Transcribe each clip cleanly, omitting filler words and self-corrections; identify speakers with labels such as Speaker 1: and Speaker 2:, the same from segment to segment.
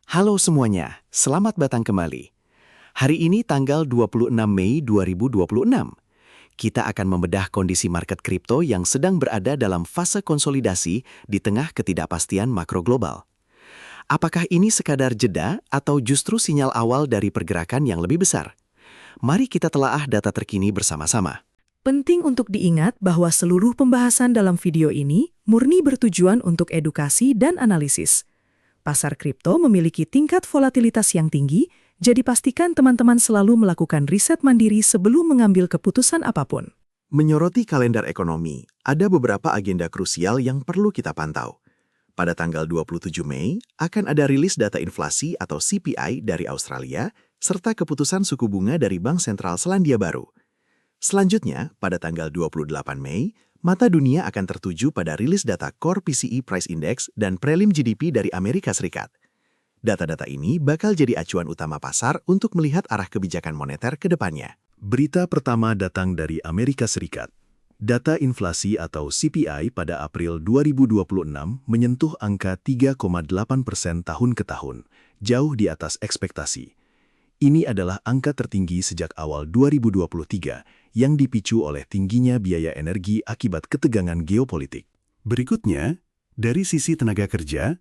Speaker 1: Halo semuanya, selamat datang kembali. Hari ini tanggal 26 Mei 2026. Kita akan membedah kondisi market kripto yang sedang berada dalam fase konsolidasi di tengah ketidakpastian makro global. Apakah ini sekadar jeda atau justru sinyal awal dari pergerakan yang lebih besar? Mari kita telaah data terkini bersama-sama.
Speaker 2: Penting untuk diingat bahwa seluruh pembahasan dalam video ini murni bertujuan untuk edukasi dan analisis. Pasar kripto memiliki tingkat volatilitas yang tinggi, jadi pastikan teman-teman selalu melakukan riset mandiri sebelum mengambil keputusan apapun.
Speaker 3: Menyoroti kalender ekonomi, ada beberapa agenda krusial yang perlu kita pantau. Pada tanggal 27 Mei, akan ada rilis data inflasi atau CPI dari Australia, serta keputusan suku bunga dari Bank Sentral Selandia Baru. Selanjutnya, pada tanggal 28 Mei, mata dunia akan tertuju pada rilis data Core PCE Price Index dan prelim GDP dari Amerika Serikat. Data-data ini bakal jadi acuan utama pasar untuk melihat arah kebijakan moneter ke depannya.
Speaker 4: Berita pertama datang dari Amerika Serikat. Data inflasi atau CPI pada April 2026 menyentuh angka 3,8% tahun ke tahun, jauh di atas ekspektasi. Ini adalah angka tertinggi sejak awal 2023 yang dipicu oleh tingginya biaya energi akibat ketegangan geopolitik.
Speaker 5: Berikutnya, dari sisi tenaga kerja,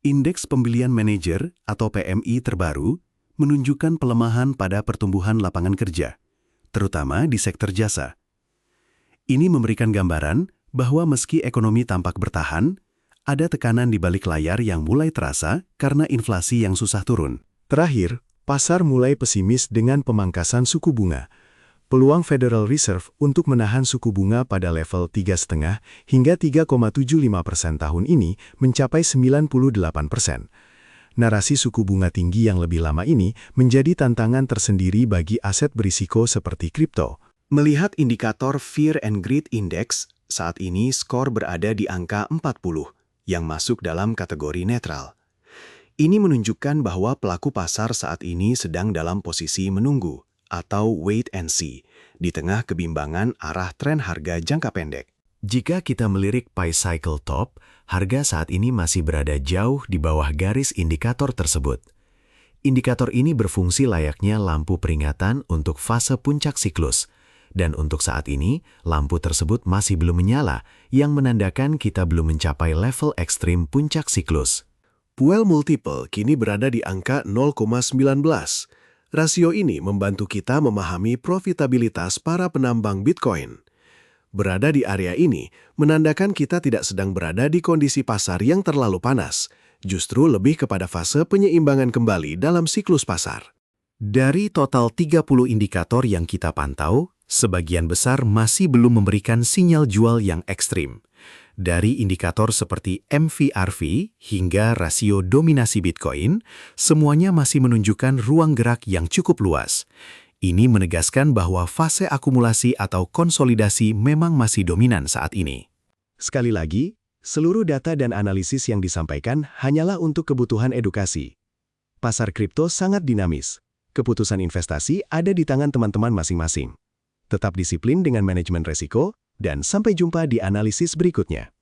Speaker 5: Indeks Pembelian Manajer atau PMI terbaru menunjukkan pelemahan pada pertumbuhan lapangan kerja, terutama di sektor jasa. Ini memberikan gambaran bahwa meski ekonomi tampak bertahan, ada tekanan di balik layar yang mulai terasa karena inflasi yang susah turun.
Speaker 4: Terakhir, pasar mulai pesimis dengan pemangkasan suku bunga. Peluang Federal Reserve untuk menahan suku bunga pada level 3,5 hingga 3,75% tahun ini mencapai 98%. Narasi suku bunga tinggi yang lebih lama ini menjadi tantangan tersendiri bagi aset berisiko seperti kripto.
Speaker 1: Melihat indikator Fear and Greed Index, saat ini skor berada di angka 40, yang masuk dalam kategori netral. Ini menunjukkan bahwa pelaku pasar saat ini sedang dalam posisi menunggu atau wait and see di tengah kebimbangan arah tren harga jangka pendek.
Speaker 5: Jika kita melirik Pi Cycle Top, harga saat ini masih berada jauh di bawah garis indikator tersebut. Indikator ini berfungsi layaknya lampu peringatan untuk fase puncak siklus. Dan untuk saat ini, lampu tersebut masih belum menyala, yang menandakan kita belum mencapai level ekstrim puncak siklus.
Speaker 3: Puel multiple kini berada di angka 0,19. Rasio ini membantu kita memahami profitabilitas para penambang Bitcoin. Berada di area ini menandakan kita tidak sedang berada di kondisi pasar yang terlalu panas, justru lebih kepada fase penyeimbangan kembali dalam siklus pasar.
Speaker 5: Dari total 30 indikator yang kita pantau, sebagian besar masih belum memberikan sinyal jual yang ekstrim. Dari indikator seperti MVRV hingga rasio dominasi Bitcoin, semuanya masih menunjukkan ruang gerak yang cukup luas. Ini menegaskan bahwa fase akumulasi atau konsolidasi memang masih dominan saat ini.
Speaker 4: Sekali lagi, seluruh data dan analisis yang disampaikan hanyalah untuk kebutuhan edukasi. Pasar kripto sangat dinamis. Keputusan investasi ada di tangan teman-teman masing-masing. Tetap disiplin dengan manajemen resiko, dan sampai jumpa di analisis berikutnya.